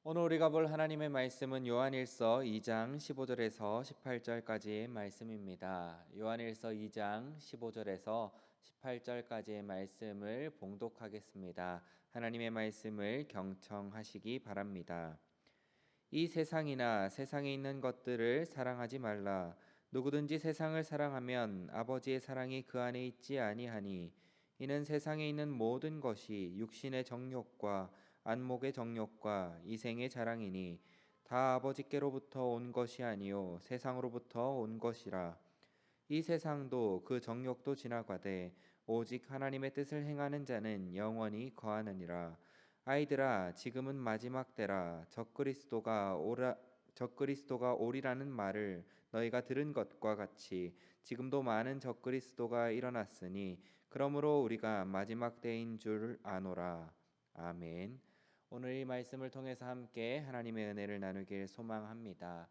오늘 우리가 볼 하나님의 말씀은 요한일서 2장 15절에서 18절까지의 말씀입니다. 요한일서 2장 15절에서 18절까지의 말씀을 봉독하겠습니다. 하나님의 말씀을 경청하시기 바랍니다. 이 세상이나 세상에 있는 것들을 사랑하지 말라. 누구든지 세상을 사랑하면 아버지의 사랑이 그 안에 있지 아니하니 이는 세상에 있는 모든 것이 육신의 정욕과 안목의 정욕과 이생의 자랑이니 다 아버지께로부터 온 것이 아니요 세상으로부터 온 것이라. 이 세상도 그 정욕도 지나가되 오직 하나님의 뜻을 행하는 자는 영원히 거하느니라. 아이들아, 지금은 마지막 때라. 적그리스도가 오리라는 말을 너희가 들은 것과 같이 지금도 많은 적그리스도가 일어났으니 그러므로 우리가 마지막 때인 줄 아노라. 아멘. 오늘 이 말씀을 통해서 함께 하나님의 은혜를 나누길 소망합니다.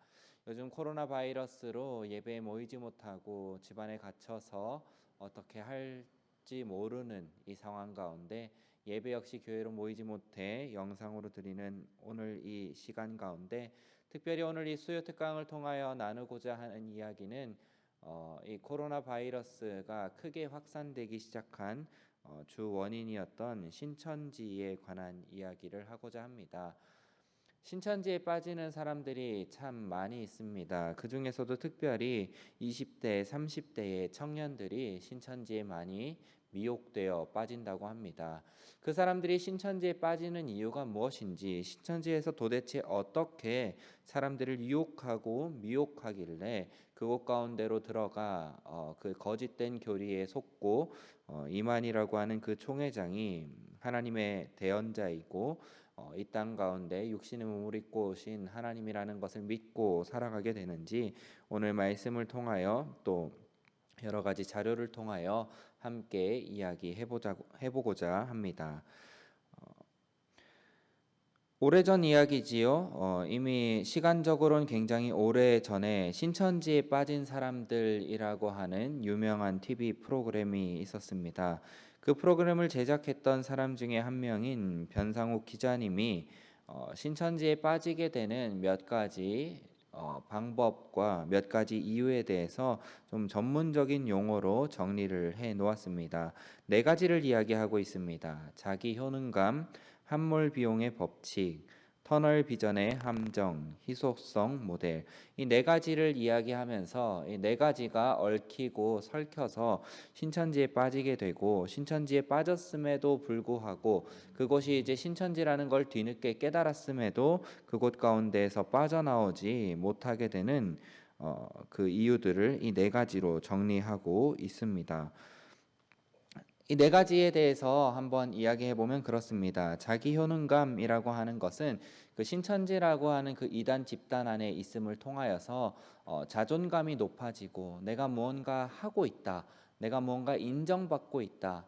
요즘 코로나 바이러스로 예배에 모이지 못하고 집안에 갇혀서 어떻게 할지 모르는 이 상황 가운데 예배 역시 교회로 모이지 못해 영상으로 드리는 오늘 이 시간 가운데 특별히 오늘 이 수요 특강을 통하여 나누고자 하는 이야기는 이 코로나 바이러스가 크게 확산되기 시작한 주 원인이었던 신천지에 관한 이야기를 하고자 합니다. 신천지에 빠지는 사람들이 참 많이 있습니다. 그 중에서도 특별히 20대, 30대의 청년들이 신천지에 많이 미혹되어 빠진다고 합니다. 그 사람들이 신천지에 빠지는 이유가 무엇인지, 신천지에서 도대체 어떻게 사람들을 유혹하고 미혹하길래 그곳 가운데로 들어가 그 거짓된 교리에 속고 이만희라고 하는 그 총회장이 하나님의 대언자이고 이 땅 가운데 육신의 몸을 입고 오신 하나님이라는 것을 믿고 살아가게 되는지 오늘 말씀을 통하여 또 여러 가지 자료를 통하여 함께 해보고자 합니다. 오래전 이야기지요. 이미 시간적으로는 굉장히 오래 전에 신천지에 빠진 사람들이라고 하는 유명한 TV 프로그램이 있었습니다. 그 프로그램을 제작했던 사람 중에 한 명인 변상욱 기자님이 신천지에 빠지게 되는 몇 가지 방법과 몇 가지 이유에 대해서 좀 전문적인 용어로 정리를 해 놓았습니다. 네 가지를 이야기하고 있습니다. 자기 효능감, 함몰 비용의 법칙, 터널 비전의 함정, 희소성 모델, 이 네 가지를 이야기하면서 이 네 가지가 얽히고 설켜서 신천지에 빠지게 되고, 신천지에 빠졌음에도 불구하고 그것이 이제 신천지라는 걸 뒤늦게 깨달았음에도 그곳 가운데에서 빠져나오지 못하게 되는 그 이유들을 이 네 가지로 정리하고 있습니다. 이 네 가지에 대해서 한번 이야기해 보면 그렇습니다. 자기 효능감이라고 하는 것은 그 신천지라고 하는 그 이단 집단 안에 있음을 통하여서 자존감이 높아지고 내가 무언가 하고 있다, 내가 무언가 인정받고 있다,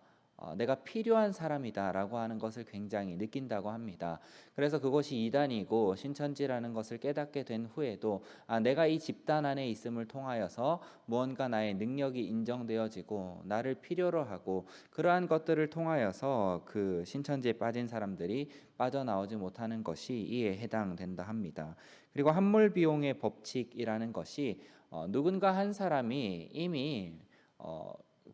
내가 필요한 사람이다라고 하는 것을 굉장히 느낀다고 합니다. 그래서 그것이 이단이고 신천지라는 것을 깨닫게 된 후에도 내가 이 집단 안에 있음을 통하여서 무언가 나의 능력이 인정되어지고 나를 필요로 하고 그러한 것들을 통하여서 그 신천지에 빠진 사람들이 빠져나오지 못하는 것이 이에 해당된다 합니다. 그리고 함몰 비용의 법칙이라는 것이 누군가 한 사람이 이미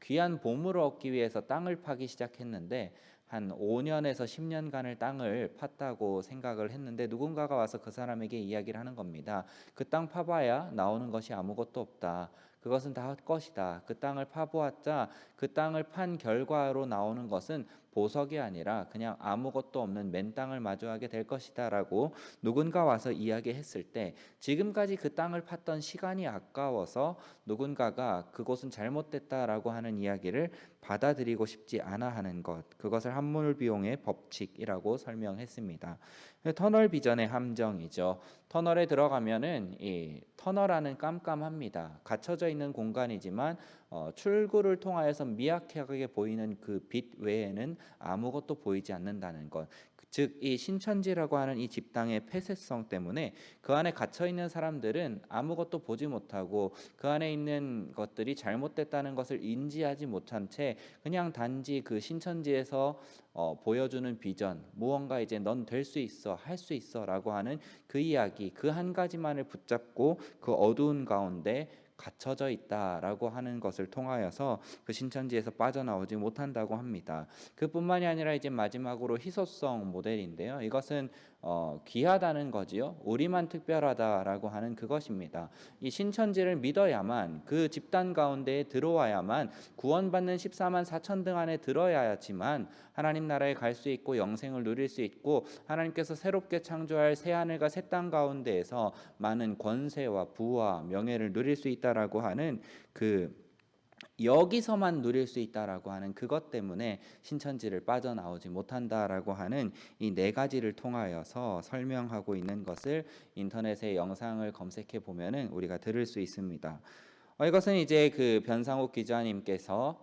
귀한 보물을 얻기 위해서 땅을 파기 시작했는데 한 5년에서 10년간을 땅을 팠다고 생각을 했는데 누군가가 와서 그 사람에게 이야기를 하는 겁니다. 그 땅 파봐야 나오는 것이 아무것도 없다. 그것은 다 헛것이다. 그 땅을 파보았자 그 땅을 판 결과로 나오는 것은 보석이 아니라 그냥 아무것도 없는 맨 땅을 마주하게 될 것이다 라고 누군가 와서 이야기했을 때 지금까지 그 땅을 팠던 시간이 아까워서 누군가가 그것은 잘못됐다라고 하는 이야기를 받아들이고 싶지 않아 하는 것, 그것을 함몰 비용의 법칙이라고 설명했습니다. 터널 비전의 함정이죠. 터널에 들어가면은 이 터널 안은 깜깜합니다. 갇혀져 있는 공간이지만 출구를 통하여서 미약하게 보이는 그 빛 외에는 아무것도 보이지 않는다는 것. 즉 이 신천지라고 하는 이 집단의 폐쇄성 때문에 그 안에 갇혀 있는 사람들은 아무것도 보지 못하고 그 안에 있는 것들이 잘못됐다는 것을 인지하지 못한 채 그냥 단지 그 신천지에서 보여주는 비전, 무언가 이제 넌 될 수 있어, 할 수 있어라고 하는 그 이야기, 그 한 가지만을 붙잡고 그 어두운 가운데 갇혀져 있다라고 하는 것을 통하여서 그 신천지에서 빠져나오지 못한다고 합니다. 그뿐만이 아니라 이제 마지막으로 희소성 모델인데요. 이것은 귀하다는 거지요. 우리만 특별하다라고 하는 그것입니다. 이 신천지를 믿어야만 그 집단 가운데에 들어와야만 구원받는 14만 4천 등 안에 들어야지만 하나님 나라에 갈 수 있고 영생을 누릴 수 있고 하나님께서 새롭게 창조할 새 하늘과 새 땅 가운데에서 많은 권세와 부와 명예를 누릴 수 있다라고 하는 그 여기서만 누릴 수 있다라고 하는 그것 때문에 신천지를 빠져나오지 못한다라고 하는 이 네 가지를 통하여서 설명하고 있는 것을 인터넷에 영상을 검색해 보면은 우리가 들을 수 있습니다. 이것은 이제 그 변상욱 기자님께서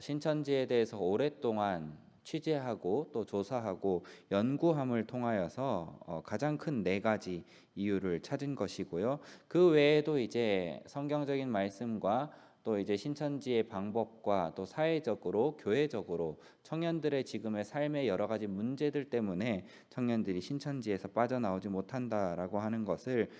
신천지에 대해서 오랫동안 취재하고 또 조사하고 연구함을 통하여서 가장 큰 네 가지 이유를 찾은 것이고요. 그 외에도 이제 성경적인 말씀과 또 이제 신천지의 방법과 또 사회적으로 교회적으로 청년들의 지금의 삶의 여러 가지 문제들 때문에 청년들이 신천지에서 빠져나오지 못한다라고 하는 것을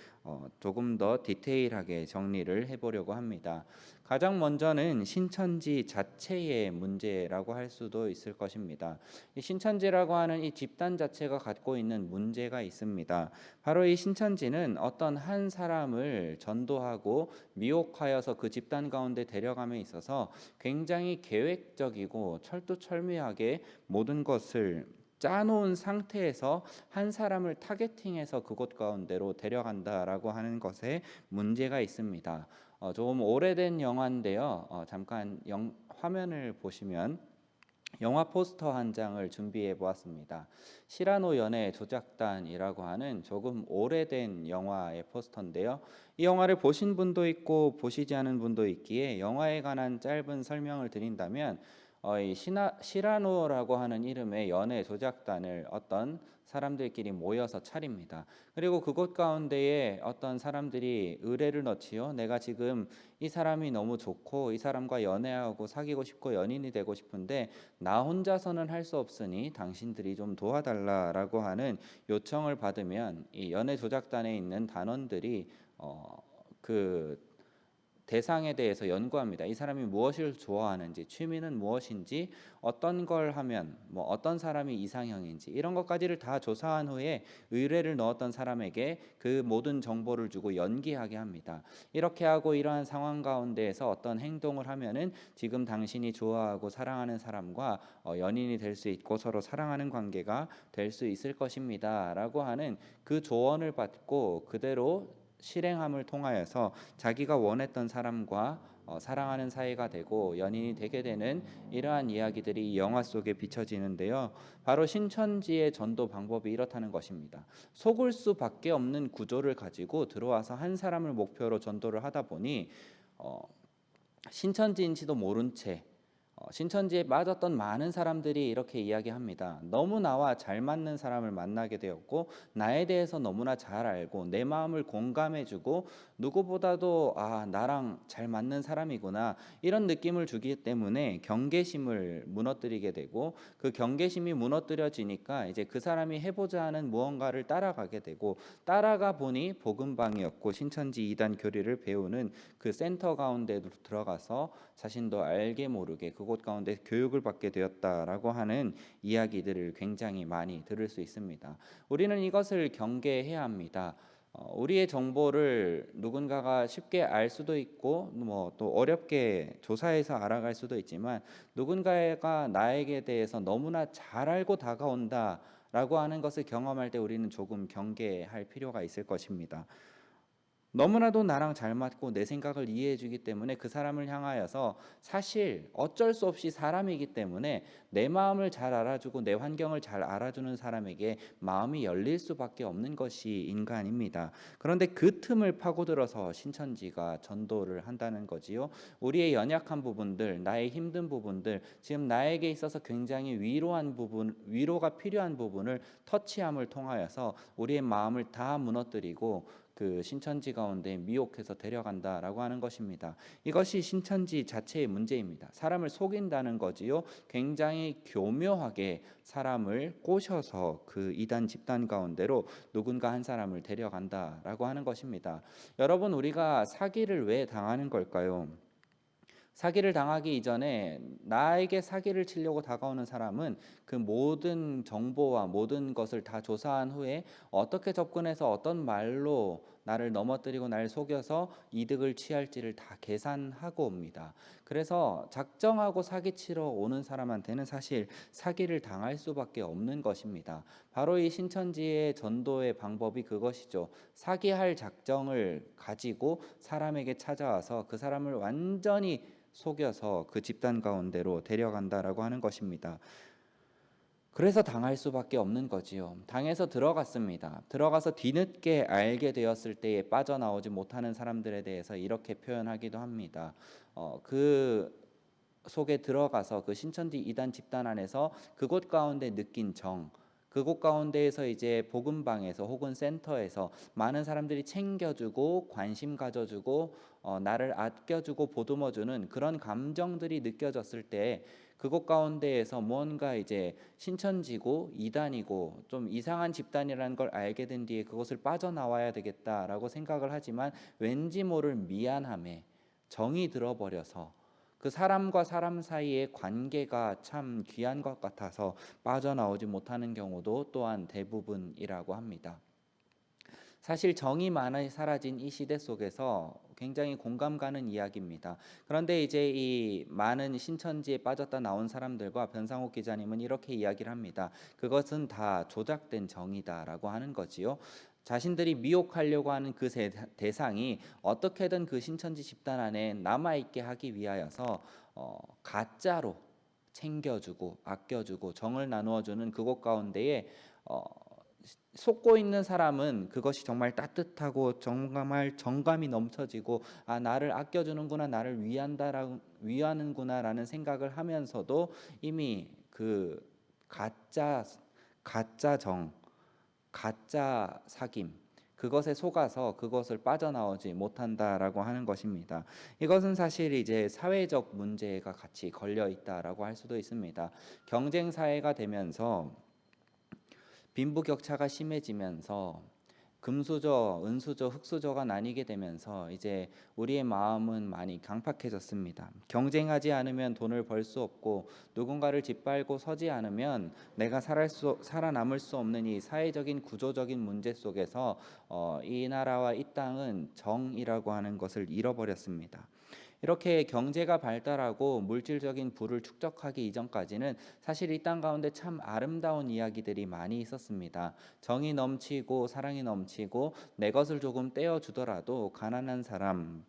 조금 더 디테일하게 정리를 해보려고 합니다. 가장 먼저는 신천지 자체의 문제라고 할 수도 있을 것입니다. 이 신천지라고 하는 이 집단 자체가 갖고 있는 문제가 있습니다. 바로 이 신천지는 어떤 한 사람을 전도하고 미혹하여서 그 집단 가운데 데려감에 있어서 굉장히 계획적이고 철두철미하게 모든 것을 짜놓은 상태에서 한 사람을 타겟팅해서 그곳 가운데로 데려간다라고 하는 것에 문제가 있습니다. 조금 오래된 영화인데요. 잠깐 화면을 보시면 영화 포스터 한 장을 준비해 보았습니다. 시라노 연애 조작단이라고 하는 조금 오래된 영화의 포스터인데요. 이 영화를 보신 분도 있고 보시지 않은 분도 있기에 영화에 관한 짧은 설명을 드린다면 이 시라노라고 하는 이름의 연애 조작단을 어떤 사람들끼리 모여서 차립니다. 그리고 그곳 가운데에 어떤 사람들이 의뢰를 넣지요. 내가 지금 이 사람이 너무 좋고 이 사람과 연애하고 사귀고 싶고 연인이 되고 싶은데 나 혼자서는 할 수 없으니 당신들이 좀 도와달라라고 하는 요청을 받으면 이 연애 조작단에 있는 단원들이 그 대상에 대해서 연구합니다. 이 사람이 무엇을 좋아하는지, 취미는 무엇인지, 어떤 걸 하면 어떤 사람이 이상형인지 이런 것까지를 다 조사한 후에 의뢰를 넣었던 사람에게 그 모든 정보를 주고 연기하게 합니다. 이렇게 하고 이러한 상황 가운데에서 어떤 행동을 하면은 지금 당신이 좋아하고 사랑하는 사람과 연인이 될 수 있고 서로 사랑하는 관계가 될 수 있을 것입니다라고 하는 그 조언을 받고 그대로 실행함을 통하여서 자기가 원했던 사람과 사랑하는 사이가 되고 연인이 되게 되는 이러한 이야기들이 이 영화 속에 비춰지는데요. 바로 신천지의 전도 방법이 이렇다는 것입니다. 속을 수밖에 없는 구조를 가지고 들어와서 한 사람을 목표로 전도를 하다 보니 신천지인지도 모른 채 신천지에 빠졌던 많은 사람들이 이렇게 이야기합니다. 너무 나와 잘 맞는 사람을 만나게 되었고 나에 대해서 너무나 잘 알고 내 마음을 공감해주고 누구보다도 나랑 잘 맞는 사람이구나 이런 느낌을 주기 때문에 경계심을 무너뜨리게 되고 그 경계심이 무너뜨려지니까 이제 그 사람이 해보자 하는 무언가를 따라가게 되고 따라가 보니 복음방이었고 신천지 이단 교리를 배우는 그 센터 가운데 들어가서 자신도 알게 모르게 그곳 가운데 교육을 받게 되었다라고 하는 이야기들을 굉장히 많이 들을 수 있습니다. 우리는 이것을 경계해야 합니다. 우리의 정보를 누군가가 쉽게 알 수도 있고 또 어렵게 조사해서 알아갈 수도 있지만 누군가가 나에게 대해서 너무나 잘 알고 다가온다라고 하는 것을 경험할 때 우리는 조금 경계할 필요가 있을 것입니다. 너무나도 나랑 잘 맞고 내 생각을 이해해 주기 때문에 그 사람을 향하여서 사실 어쩔 수 없이 사람이기 때문에 내 마음을 잘 알아주고 내 환경을 잘 알아주는 사람에게 마음이 열릴 수밖에 없는 것이 인간입니다. 그런데 그 틈을 파고들어서 신천지가 전도를 한다는 거지요. 우리의 연약한 부분들, 나의 힘든 부분들, 지금 나에게 있어서 굉장히 위로한 부분, 위로가 필요한 부분을 터치함을 통하여서 우리의 마음을 다 무너뜨리고 그 신천지 가운데 미혹해서 데려간다라고 하는 것입니다. 이것이 신천지 자체의 문제입니다. 사람을 속인다는 거지요. 굉장히 교묘하게 사람을 꼬셔서 그 이단 집단 가운데로 누군가 한 사람을 데려간다라고 하는 것입니다. 여러분, 우리가 사기를 왜 당하는 걸까요? 사기를 당하기 이전에 나에게 사기를 치려고 다가오는 사람은 그 모든 정보와 모든 것을 다 조사한 후에 어떻게 접근해서 어떤 말로 나를 넘어뜨리고 나를 속여서 이득을 취할지를 다 계산하고 옵니다. 그래서 작정하고 사기치러 오는 사람한테는 사실 사기를 당할 수밖에 없는 것입니다. 바로 이 신천지의 전도의 방법이 그것이죠. 사기할 작정을 가지고 사람에게 찾아와서 그 사람을 완전히 속여서 그 집단 가운데로 데려간다라고 하는 것입니다. 그래서 당할 수밖에 없는 거지요. 당해서 들어갔습니다. 들어가서 뒤늦게 알게 되었을 때에 빠져나오지 못하는 사람들에 대해서 이렇게 표현하기도 합니다. 그 속에 들어가서 그 신천지 이단 집단 안에서 그곳 가운데 느낀 정, 그곳 가운데에서 이제 복음방에서 혹은 센터에서 많은 사람들이 챙겨주고 관심 가져주고 나를 아껴주고 보듬어주는 그런 감정들이 느껴졌을 때 그곳 가운데에서 무언가 이제 신천지고 이단이고 좀 이상한 집단이라는 걸 알게 된 뒤에 그것을 빠져나와야 되겠다라고 생각을 하지만 왠지 모를 미안함에 정이 들어버려서 그 사람과 사람 사이의 관계가 참 귀한 것 같아서 빠져나오지 못하는 경우도 또한 대부분이라고 합니다. 사실 정이 많이 사라진 이 시대 속에서 굉장히 공감 가는 이야기입니다. 그런데 이제 이 많은 신천지에 빠졌다 나온 사람들과 변상욱 기자님은 이렇게 이야기를 합니다. 그것은 다 조작된 정이다라고 하는 거지요. 자신들이 미혹하려고 하는 그 대상이 어떻게든 그 신천지 집단 안에 남아있게 하기 위하여서 가짜로 챙겨주고 아껴주고 정을 나누어주는 그곳 가운데에 어, 속고 있는 사람은 그것이 정말 따뜻하고 정말 정감이 넘쳐지고 아 나를 아껴주는구나 나를 위하는구나라는 생각을 하면서도 이미 그 가짜 정 가짜 사귐 그것에 속아서 그것을 빠져나오지 못한다라고 하는 것입니다. 이것은 사실 이제 사회적 문제가 같이 걸려 있다라고 할 수도 있습니다. 경쟁 사회가 되면서 빈부격차가 심해지면서 금수저, 은수저, 흙수저가 나뉘게 되면서 이제 우리의 마음은 많이 강팍해졌습니다. 경쟁하지 않으면 돈을 벌 수 없고 누군가를 짓밟고 서지 않으면 내가 살아남을 수 없는 이 사회적인 구조적인 문제 속에서 이 나라와 이 땅은 정이라고 하는 것을 잃어버렸습니다. 이렇게 경제가 발달하고 물질적인 부를 축적하기 이전까지는 사실 이 땅 가운데 참 아름다운 이야기들이 많이 있었습니다. 정이 넘치고 사랑이 넘치고 내 것을 조금 떼어주더라도 가난한 사람,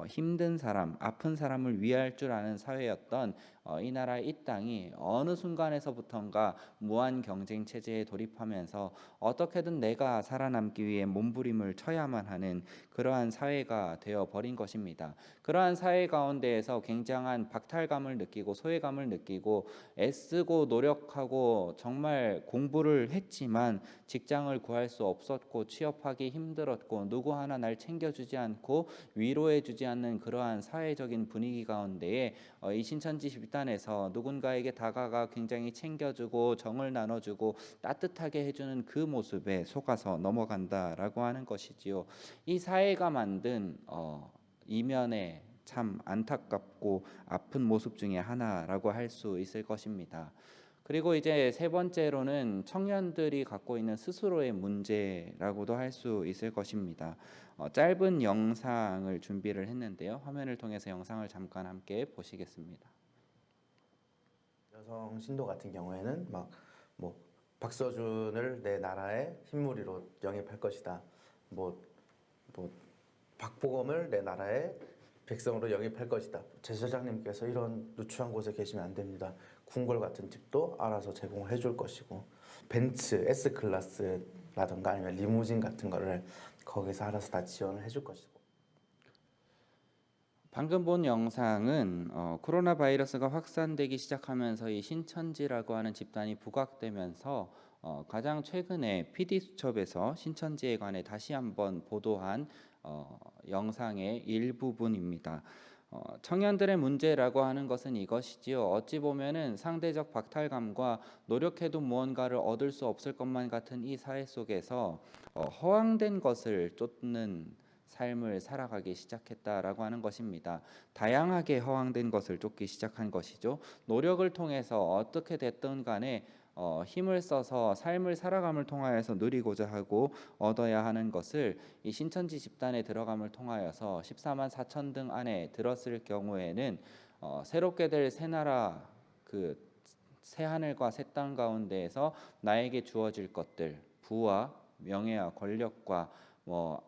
힘든 사람, 아픈 사람을 위할 줄 아는 사회였던 이 나라 이 땅이 어느 순간에서부턴가 무한 경쟁 체제에 돌입하면서 어떻게든 내가 살아남기 위해 몸부림을 쳐야만 하는 그러한 사회가 되어 버린 것입니다. 그러한 사회 가운데에서 굉장한 박탈감을 느끼고 소외감을 느끼고 애쓰고 노력하고 정말 공부를 했지만 직장을 구할 수 없었고 취업하기 힘들었고 누구 하나 날 챙겨주지 않고 위로해주지 않는 그러한 사회적인 분위기 가운데에 이 신천지 집단에서 누군가에게 다가가 굉장히 챙겨주고 정을 나눠주고 따뜻하게 해주는 그 모습에 속아서 넘어간다라고 하는 것이지요. 이 사회가 만든 이면에 참 안타깝고 아픈 모습 중에 하나라고 할 수 있을 것입니다. 그리고 이제 세 번째로는 청년들이 갖고 있는 스스로의 문제라고도 할 수 있을 것입니다. 짧은 영상을 준비를 했는데요. 화면을 통해서 영상을 잠깐 함께 보시겠습니다. 여성 신도 같은 경우에는 막 뭐 박서준을 내 나라의 흰무리로 영입할 것이다. 뭐 박보검을 내 나라의 백성으로 영입할 것이다. 제사장님께서 이런 누추한 곳에 계시면 안 됩니다. 궁궐 같은 집도 알아서 제공을 해줄 것이고 벤츠 S클래스라든가 아니면 리무진 같은 거를 거기서 알아서 다 지원을 해줄 것이고. 방금 본 영상은 코로나 바이러스가 확산되기 시작하면서 이 신천지라고 하는 집단이 부각되면서 가장 최근에 PD수첩에서 신천지에 관해 다시 한번 보도한 영상의 일부분입니다. 청년들의 문제라고 하는 것은 이것이지요. 어찌 보면은 상대적 박탈감과 노력해도 무언가를 얻을 수 없을 것만 같은 이 사회 속에서 허황된 것을 쫓는 삶을 살아가기 시작했다라고 하는 것입니다. 다양하게 허황된 것을 쫓기 시작한 것이죠. 노력을 통해서 어떻게 됐든 간에 힘을 써서 삶을 살아감을 통하여서 누리고자 하고 얻어야 하는 것을 이 신천지 집단에 들어감을 통하여서 14만 4천 등 안에 들었을 경우에는 새롭게 될 새나라 그 새하늘과 새 땅 가운데에서 나에게 주어질 것들 부와 명예와 권력과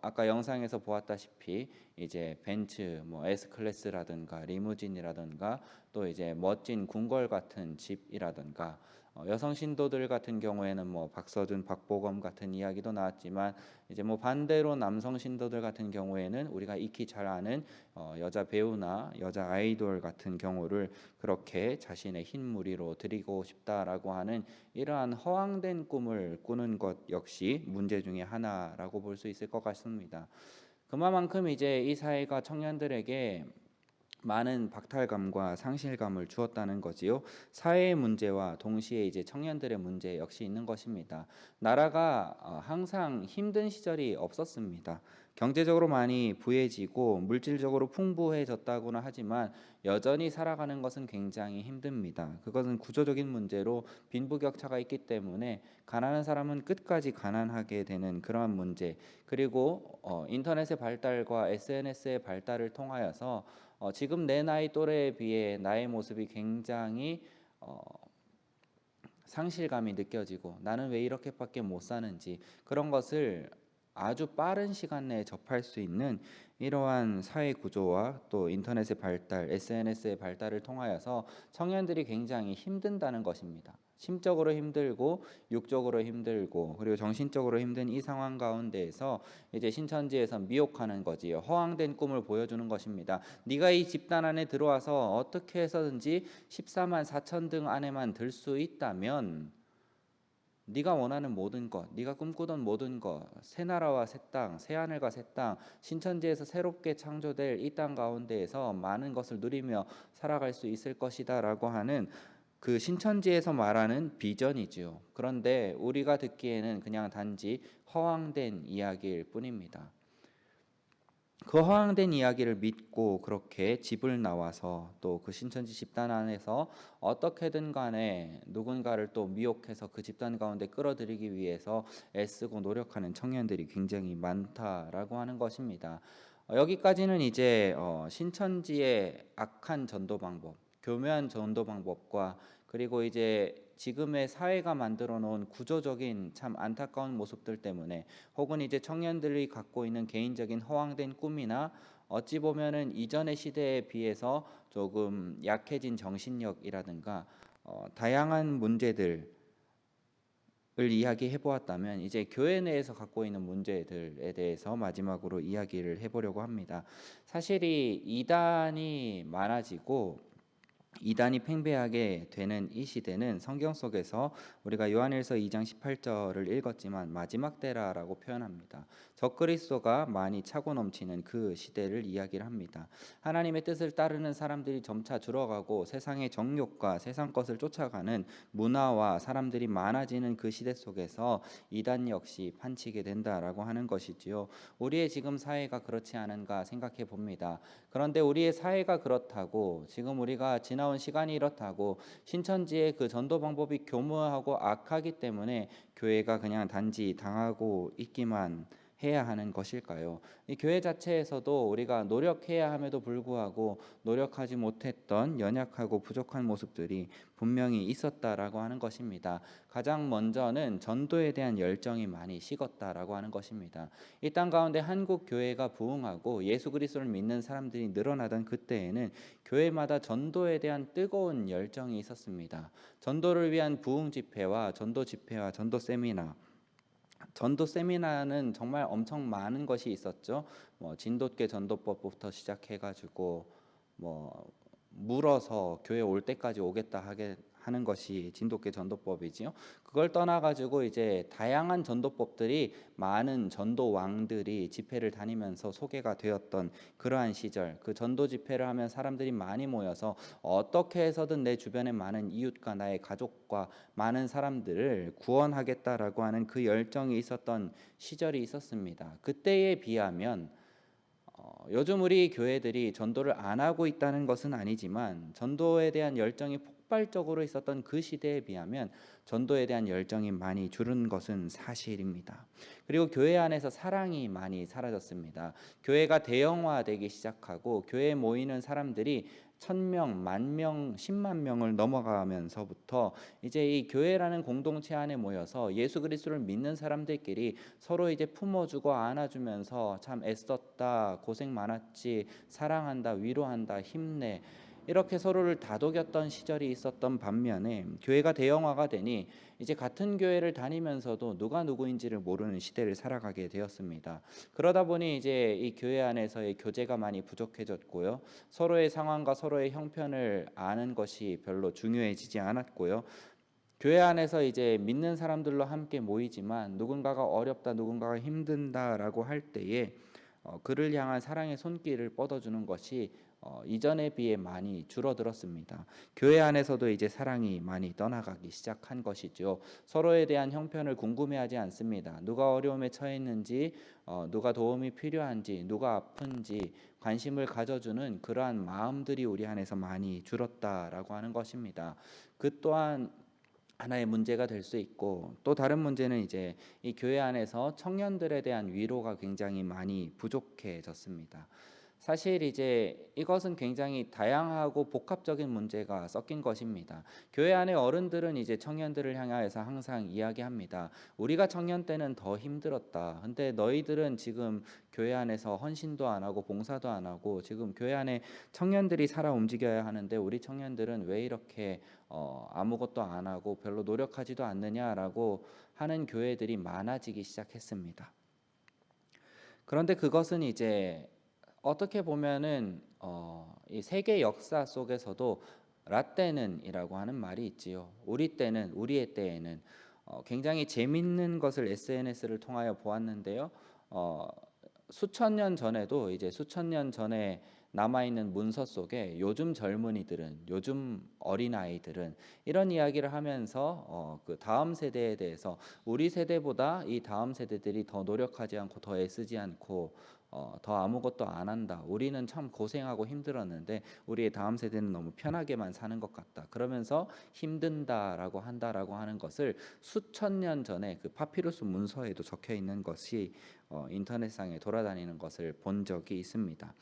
아까 영상에서 보았다시피 이제 벤츠 S 클래스라든가 리무진이라든가 또 이제 멋진 궁궐 같은 집이라든가 여성 신도들 같은 경우에는 박서준, 박보검 같은 이야기도 나왔지만 이제 반대로 남성 신도들 같은 경우에는 우리가 익히 잘 아는 여자 배우나 여자 아이돌 같은 경우를 그렇게 자신의 흰 무리로 드리고 싶다라고 하는 이러한 허황된 꿈을 꾸는 것 역시 문제 중에 하나라고 볼 수 있을 것 같습니다. 그만큼 이제 이 사회가 청년들에게 많은 박탈감과 상실감을 주었다는 거지요. 사회의 문제와 동시에 이제 청년들의 문제 역시 있는 것입니다. 나라가 항상 힘든 시절이 없었습니다. 경제적으로 많이 부해지고 물질적으로 풍부해졌다고는 하지만 여전히 살아가는 것은 굉장히 힘듭니다. 그것은 구조적인 문제로 빈부격차가 있기 때문에 가난한 사람은 끝까지 가난하게 되는 그러한 문제, 그리고 인터넷의 발달과 SNS의 발달을 통하여서 지금 내 나이 또래에 비해 나의 모습이 굉장히 상실감이 느껴지고 나는 왜 이렇게밖에 못 사는지 그런 것을 아주 빠른 시간 내에 접할 수 있는 이러한 사회 구조와 또 인터넷의 발달, SNS의 발달을 통하여서 청년들이 굉장히 힘든다는 것입니다. 심적으로 힘들고 육적으로 힘들고 그리고 정신적으로 힘든 이 상황 가운데에서 이제 신천지에서 미혹하는 거지요. 허황된 꿈을 보여주는 것입니다. 네가 이 집단 안에 들어와서 어떻게 해서든지 14만 4천 등 안에만 들 수 있다면 네가 원하는 모든 것, 네가 꿈꾸던 모든 것, 새 나라와 새 땅, 새 하늘과 새 땅, 신천지에서 새롭게 창조될 이 땅 가운데에서 많은 것을 누리며 살아갈 수 있을 것이다라고 하는 그 신천지에서 말하는 비전이지요. 그런데 우리가 듣기에는 그냥 단지 허황된 이야기일 뿐입니다. 그 허황된 이야기를 믿고 그렇게 집을 나와서 또 그 신천지 집단 안에서 어떻게든 간에 누군가를 또 미혹해서 그 집단 가운데 끌어들이기 위해서 애쓰고 노력하는 청년들이 굉장히 많다라고 하는 것입니다. 여기까지는 이제 신천지의 악한 전도 방법, 교묘한 전도 방법과 그리고 이제 지금의 사회가 만들어 놓은 구조적인 참 안타까운 모습들 때문에 혹은 이제 청년들이 갖고 있는 개인적인 허황된 꿈이나 어찌 보면은 이전의 시대에 비해서 조금 약해진 정신력이라든가 다양한 문제들을 이야기해 보았다면 이제 교회 내에서 갖고 있는 문제들에 대해서 마지막으로 이야기를 해보려고 합니다. 사실 이 이단이 많아지고 이단이 팽배하게 되는 이 시대는 성경 속에서 우리가 요한일서 2장 18절을 읽었지만 마지막 때라라고 표현합니다. 적그리스도가 많이 차고 넘치는 그 시대를 이야기를 합니다. 하나님의 뜻을 따르는 사람들이 점차 줄어가고 세상의 정욕과 세상 것을 쫓아가는 문화와 사람들이 많아지는 그 시대 속에서 이단 역시 판치게 된다라고 하는 것이지요. 우리의 지금 사회가 그렇지 않은가 생각해 봅니다. 그런데 우리의 사회가 그렇다고 지금 우리가 지나온 시간이 이렇다고 신천지의 그 전도 방법이 교묘하고 악하기 때문에 교회가 그냥 단지 당하고 있기만 해야 하는 것일까요? 이 교회 자체에서도 우리가 노력해야 함에도 불구하고 노력하지 못했던 연약하고 부족한 모습들이 분명히 있었다라고 하는 것입니다. 가장 먼저는 전도에 대한 열정이 많이 식었다라고 하는 것입니다. 이 땅 가운데 한국 교회가 부흥하고 예수 그리스도를 믿는 사람들이 늘어나던 그때에는 교회마다 전도에 대한 뜨거운 열정이 있었습니다. 전도를 위한 부흥 집회와 전도 집회와 전도 세미나는 정말 엄청 많은 것이 있었죠. 진돗개 전도법부터 시작해가지고 물어서 교회 올 때까지 오겠다 하는 것이 진돗개 전도법이지요. 그걸 떠나가지고 이제 다양한 전도법들이 많은 전도 왕들이 집회를 다니면서 소개가 되었던 그러한 시절, 그 전도 집회를 하면 사람들이 많이 모여서 어떻게 해서든 내 주변의 많은 이웃과 나의 가족과 많은 사람들을 구원하겠다라고 하는 그 열정이 있었던 시절이 있었습니다. 그때에 비하면 요즘 우리 교회들이 전도를 안 하고 있다는 것은 아니지만 전도에 대한 열정이 폭발적으로 있었던 그 시대에 비하면 전도에 대한 열정이 많이 줄은 것은 사실입니다. 그리고 교회 안에서 사랑이 많이 사라졌습니다. 교회가 대형화되기 시작하고 교회에 모이는 사람들이 1,000명, 10,000명, 10만 명을 넘어가면서부터 이제 이 교회라는 공동체 안에 모여서 예수 그리스도를 믿는 사람들끼리 서로 이제 품어주고 안아주면서 참 애썼다, 고생 많았지, 사랑한다, 위로한다, 힘내, 이렇게 서로를 다독였던 시절이 있었던 반면에 교회가 대형화가 되니 이제 같은 교회를 다니면서도 누가 누구인지를 모르는 시대를 살아가게 되었습니다. 그러다 보니 이제 이 교회 안에서의 교제가 많이 부족해졌고요. 서로의 상황과 서로의 형편을 아는 것이 별로 중요해지지 않았고요. 교회 안에서 이제 믿는 사람들로 함께 모이지만 누군가가 어렵다, 누군가가 힘든다라고 할 때에 그를 향한 사랑의 손길을 뻗어주는 것이 이전에 비해 많이 줄어들었습니다. 교회 안에서도 이제 사랑이 많이 떠나가기 시작한 것이죠. 서로에 대한 형편을 궁금해하지 않습니다. 누가 어려움에 처해 있는지, 누가 도움이 필요한지, 누가 아픈지 관심을 가져주는 그러한 마음들이 우리 안에서 많이 줄었다라고 하는 것입니다. 그 또한 하나의 문제가 될 수 있고, 또 다른 문제는 이제 이 교회 안에서 청년들에 대한 위로가 굉장히 많이 부족해졌습니다. 사실 이제 이것은 굉장히 다양하고 복합적인 문제가 섞인 것입니다. 교회 안의 어른들은 이제 청년들을 향하여서 항상 이야기합니다. 우리가 청년 때는 더 힘들었다. 근데 너희들은 지금 교회 안에서 헌신도 안 하고 봉사도 안 하고 지금 교회 안에 청년들이 살아 움직여야 하는데 우리 청년들은 왜 이렇게 아무것도 안 하고 별로 노력하지도 않느냐라고 하는 교회들이 많아지기 시작했습니다. 그런데 그것은 이제 어떻게 보면은 이 세계 역사 속에서도 라떼는이라고 하는 말이 있지요. 우리 때는, 우리의 때에는 굉장히 재밌는 것을 SNS를 통하여 보았는데요. 수천 년 전에도 이제 수천 년 전에 남아 있는 문서 속에 요즘 젊은이들은, 요즘 어린 아이들은 이런 이야기를 하면서 그 다음 세대에 대해서 우리 세대보다 이 다음 세대들이 더 노력하지 않고 더 애쓰지 않고 더 아무것도 안 한다. 우리는 참 고생하고 힘들었는데 우리의 다음 세대는 너무 편하게만 사는 것 같다. 그러면서 힘든다라고 한다라고 하는 것을 수천 년 전에 그 파피루스 문서에도 적혀 있는 것이 인터넷상에 돌아다니는 것을 본 적이 있습니다.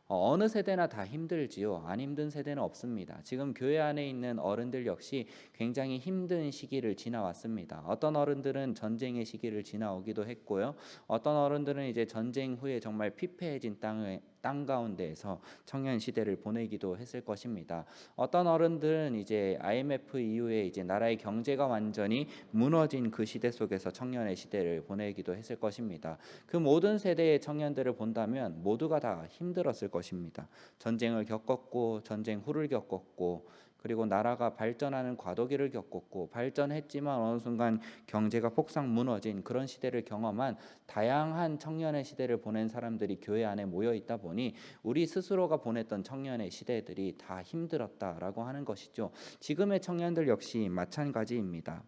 어느 세대나 다 힘들지요. 안 힘든 세대는 없습니다. 지금 교회 안에 있는 어른들 역시 굉장히 힘든 시기를 지나왔습니다. 어떤 어른들은 전쟁의 시기를 지나오기도 했고요. 어떤 어른들은 이제 전쟁 후에 정말 피폐해진 땅 가운데에서 청년 시대를 보내기도 했을 것입니다. 어떤 어른들은 이제 IMF 이후에 이제 나라의 경제가 완전히 무너진 그 시대 속에서 청년의 시대를 보내기도 했을 것입니다. 그 모든 세대의 청년들을 본다면 모두가 다 힘들었을 것입니다. 전쟁을 겪었고 전쟁 후를 겪었고 그리고 나라가 발전하는 과도기를 겪었고 발전했지만 어느 순간 경제가 폭삭 무너진 그런 시대를 경험한 다양한 청년의 시대를 보낸 사람들이 교회 안에 모여 있다 보니 우리 스스로가 보냈던 청년의 시대들이 다 힘들었다라고 하는 것이죠. 지금의 청년들 역시 마찬가지입니다.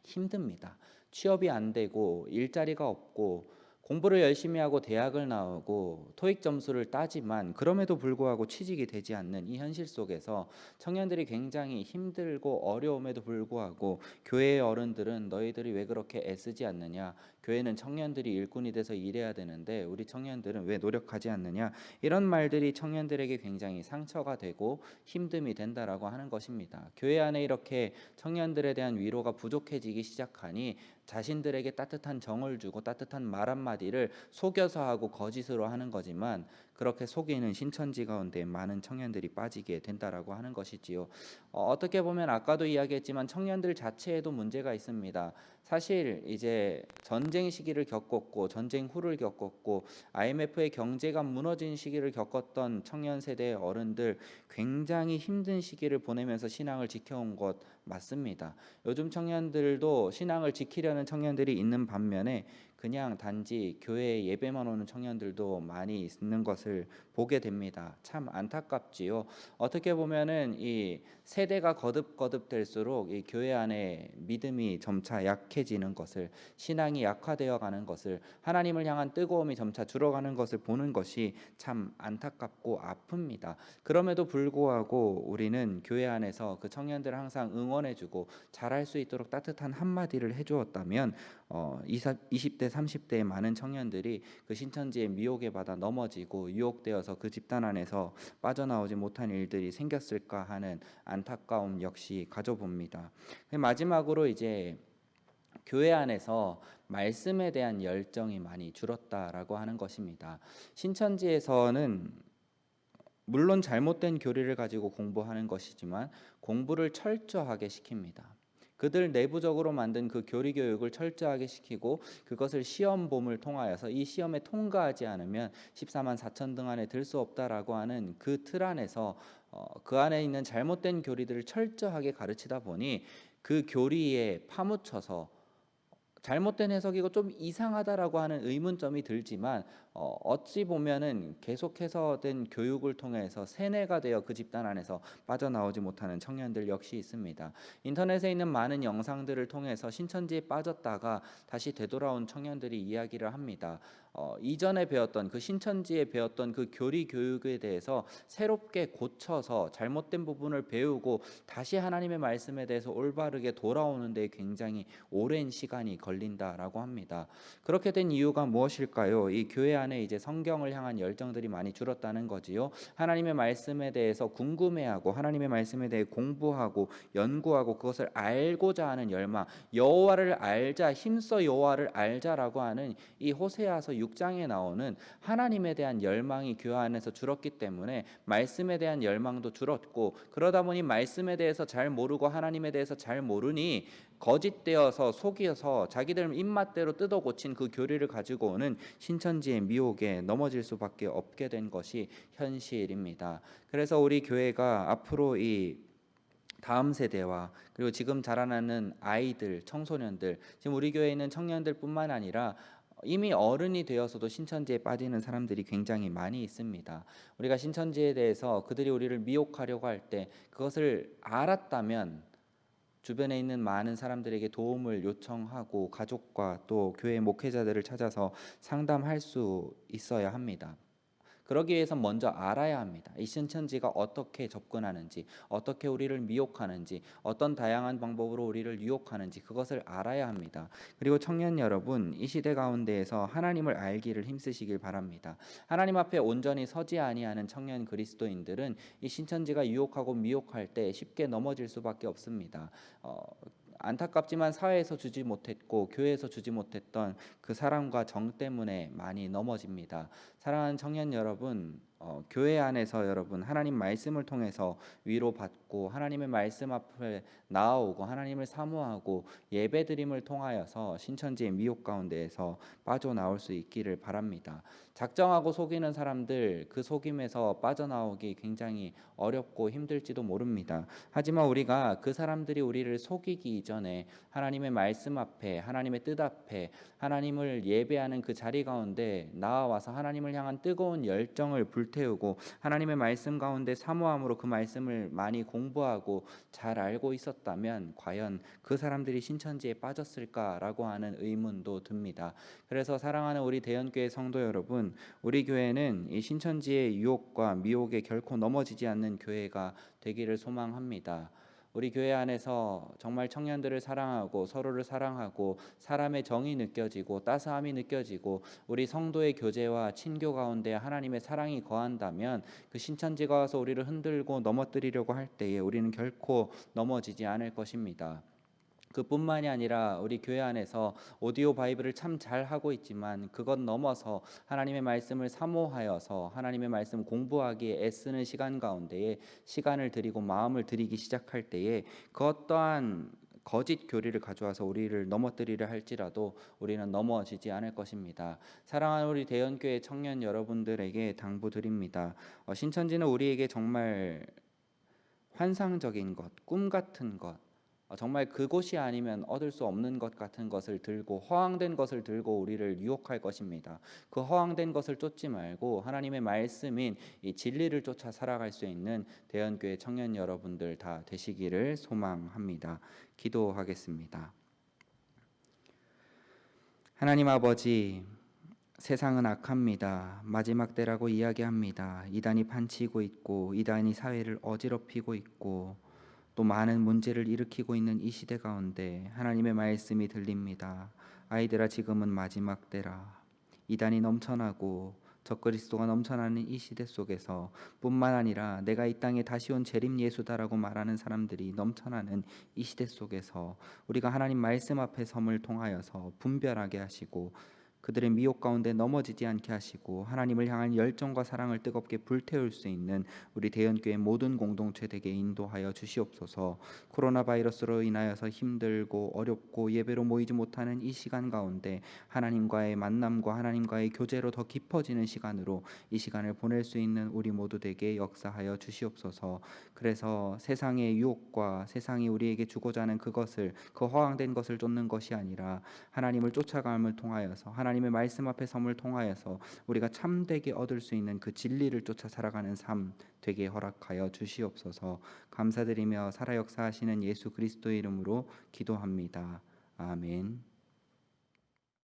힘듭니다. 취업이 안 되고 일자리가 없고 공부를 열심히 하고 대학을 나오고 토익 점수를 따지만 그럼에도 불구하고 취직이 되지 않는 이 현실 속에서 청년들이 굉장히 힘들고 어려움에도 불구하고 교회의 어른들은 너희들이 왜 그렇게 애쓰지 않느냐, 교회는 청년들이 일꾼이 돼서 일해야 되는데 우리 청년들은 왜 노력하지 않느냐, 이런 말들이 청년들에게 굉장히 상처가 되고 힘듦이 된다라고 하는 것입니다. 교회 안에 이렇게 청년들에 대한 위로가 부족해지기 시작하니 자신들에게 따뜻한 정을 주고 따뜻한 말 한마디를 속여서 하고 거짓으로 하는 거지만, 그렇게 속이는 신천지 가운데 많은 청년들이 빠지게 된다라고 하는 것이지요. 어떻게 보면 아까도 이야기했지만 청년들 자체에도 문제가 있습니다. 사실 이제 전쟁 시기를 겪었고 전쟁 후를 겪었고 IMF의 경제가 무너진 시기를 겪었던 청년 세대의 어른들, 굉장히 힘든 시기를 보내면서 신앙을 지켜온 것 맞습니다. 요즘 청년들도 신앙을 지키려는 청년들이 있는 반면에 그냥 단지 교회에 예배만 오는 청년들도 많이 있는 것을 보게 됩니다. 참 안타깝지요. 어떻게 보면은 이 세대가 거듭거듭 될수록 이 교회 안에 믿음이 점차 약해지는 것을, 신앙이 약화되어 가는 것을, 하나님을 향한 뜨거움이 점차 줄어가는 것을 보는 것이 참 안타깝고 아픕니다. 그럼에도 불구하고 우리는 교회 안에서 그 청년들을 항상 응원해주고 잘할 수 있도록 따뜻한 한마디를 해주었다면 20대 30대의 많은 청년들이 그 신천지의 미혹에 받아 넘어지고 유혹되어서 그 집단 안에서 빠져나오지 못한 일들이 생겼을까 하는 안타까움 역시 가져봅니다. 마지막으로 이제 교회 안에서 말씀에 대한 열정이 많이 줄었다라고 하는 것입니다. 신천지에서는 물론 잘못된 교리를 가지고 공부하는 것이지만 공부를 철저하게 시킵니다. 그들 내부적으로 만든 그 교리 교육을 철저하게 시키고 그것을 시험범을 통하여서 이 시험에 통과하지 않으면 14만 4천 등 안에 들 수 없다라고 하는 그 틀 안에서 그 안에 있는 잘못된 교리들을 철저하게 가르치다 보니 그 교리에 파묻혀서 잘못된 해석이고 좀 이상하다라고 하는 의문점이 들지만 어찌 보면은 계속해서 된 교육을 통해서 세뇌가 되어 그 집단 안에서 빠져나오지 못하는 청년들 역시 있습니다. 인터넷에 있는 많은 영상들을 통해서 신천지에 빠졌다가 다시 되돌아온 청년들이 이야기를 합니다. 이전에 배웠던 그 신천지에 배웠던 그 교리 교육에 대해서 새롭게 고쳐서 잘못된 부분을 배우고 다시 하나님의 말씀에 대해서 올바르게 돌아오는 데 굉장히 오랜 시간이 걸린다라고 합니다. 그렇게 된 이유가 무엇일까요? 이 교회 안에 이제 성경을 향한 열정들이 많이 줄었다는 거지요. 하나님의 말씀에 대해서 궁금해하고 하나님의 말씀에 대해 공부하고 연구하고 그것을 알고자 하는 열망, 여호와를 알자, 힘써 여호와를 알자라고 하는 이 호세아서 6장에 나오는 하나님에 대한 열망이 교회 안에서 줄었기 때문에 말씀에 대한 열망도 줄었고, 그러다 보니 말씀에 대해서 잘 모르고 하나님에 대해서 잘 모르니 거짓되어서 속여서 자기들 입맛대로 뜯어 고친 그 교리를 가지고 오는 신천지의 미혹에 넘어질 수밖에 없게 된 것이 현실입니다. 그래서 우리 교회가 앞으로 이 다음 세대와 그리고 지금 자라나는 아이들, 청소년들, 지금 우리 교회에 있는 청년들뿐만 아니라 이미 어른이 되어서도 신천지에 빠지는 사람들이 굉장히 많이 있습니다. 우리가 신천지에 대해서 그들이 우리를 미혹하려고 할 때 그것을 알았다면 주변에 있는 많은 사람들에게 도움을 요청하고 가족과 또 교회 목회자들을 찾아서 상담할 수 있어야 합니다. 그러기 위해선 먼저 알아야 합니다. 이 신천지가 어떻게 접근하는지, 어떻게 우리를 미혹하는지, 어떤 다양한 방법으로 우리를 유혹하는지 그것을 알아야 합니다. 그리고 청년 여러분, 이 시대 가운데에서 하나님을 알기를 힘쓰시길 바랍니다. 하나님 앞에 온전히 서지 아니하는 청년 그리스도인들은 이 신천지가 유혹하고 미혹할 때 쉽게 넘어질 수밖에 없습니다. 안타깝지만 사회에서 주지 못했고 교회에서 주지 못했던 그 사랑과 정 때문에 많이 넘어집니다. 사랑하는 청년 여러분, 교회 안에서 여러분 하나님 말씀을 통해서 위로받고 하나님의 말씀 앞에 나아오고 하나님을 사모하고 예배드림을 통하여서 신천지의 미혹 가운데에서 빠져나올 수 있기를 바랍니다. 작정하고 속이는 사람들, 그 속임에서 빠져나오기 굉장히 어렵고 힘들지도 모릅니다. 하지만 우리가 그 사람들이 우리를 속이기 이전에 하나님의 말씀 앞에, 하나님의 뜻 앞에, 하나님을 예배하는 그 자리 가운데 나아와서 하나님을 향한 뜨거운 열정을 불태우고 하나님의 말씀 가운데 사모함으로 그 말씀을 많이 공부하고 잘 알고 있었다면 과연 그 사람들이 신천지에 빠졌을까라고 하는 의문도 듭니다. 그래서 사랑하는 우리 대연교회 성도 여러분, 우리 교회는 이 신천지의 유혹과 미혹에 결코 넘어지지 않는 교회가 되기를 소망합니다. 우리 교회 안에서 정말 청년들을 사랑하고 서로를 사랑하고 사람의 정이 느껴지고 따스함이 느껴지고 우리 성도의 교제와 친교 가운데 하나님의 사랑이 거한다면 그 신천지가 와서 우리를 흔들고 넘어뜨리려고 할 때에 우리는 결코 넘어지지 않을 것입니다. 그뿐만이 아니라 우리 교회 안에서 오디오 바이블을 참 잘하고 있지만 그것 넘어서 하나님의 말씀을 사모하여서 하나님의 말씀 공부하기에 애쓰는 시간 가운데에 시간을 들이고 마음을 들이기 시작할 때에 그 어떠한 거짓 교리를 가져와서 우리를 넘어뜨리려 할지라도 우리는 넘어지지 않을 것입니다. 사랑하는 우리 대연교회 청년 여러분들에게 당부드립니다. 신천지는 우리에게 정말 환상적인 것, 꿈 같은 것, 정말 그곳이 아니면 얻을 수 없는 것 같은 것을 들고 허황된 것을 들고 우리를 유혹할 것입니다. 그 허황된 것을 쫓지 말고 하나님의 말씀인 이 진리를 쫓아 살아갈 수 있는 대연교회 청년 여러분들 다 되시기를 소망합니다. 기도하겠습니다. 하나님 아버지, 세상은 악합니다. 마지막 때라고 이야기합니다. 이단이 판치고 있고 이단이 사회를 어지럽히고 있고 또 많은 문제를 일으키고 있는 이 시대 가운데 하나님의 말씀이 들립니다. 아이들아, 지금은 마지막 때라. 이단이 넘쳐나고 적그리스도가 넘쳐나는 이 시대 속에서 뿐만 아니라 내가 이 땅에 다시 온 재림 예수다라고 말하는 사람들이 넘쳐나는 이 시대 속에서 우리가 하나님 말씀 앞에 섬을 통하여서 분별하게 하시고 그들의 미혹 가운데 넘어지지 않게 하시고 하나님을 향한 열정과 사랑을 뜨겁게 불태울 수 있는 우리 대연교회 모든 공동체 되게 인도하여 주시옵소서. 코로나 바이러스로 인하여서 힘들고 어렵고 예배로 모이지 못하는 이 시간 가운데 하나님과의 만남과 하나님과의 교제로 더 깊어지는 시간으로 이 시간을 보낼 수 있는 우리 모두 되게 역사하여 주시옵소서. 그래서 세상의 유혹과 세상이 우리에게 주고자 하는 그것을, 그 허황된 것을 쫓는 것이 아니라 하나님을 쫓아감을 통하여서 하나님의 말씀 앞에 섬을 통하여서 우리가 참되게 얻을 수 있는 그 진리를 쫓아 살아가는 삶 되게 허락하여 주시옵소서. 감사드리며 살아 역사하시는 예수 그리스도의 이름으로 기도합니다. 아멘.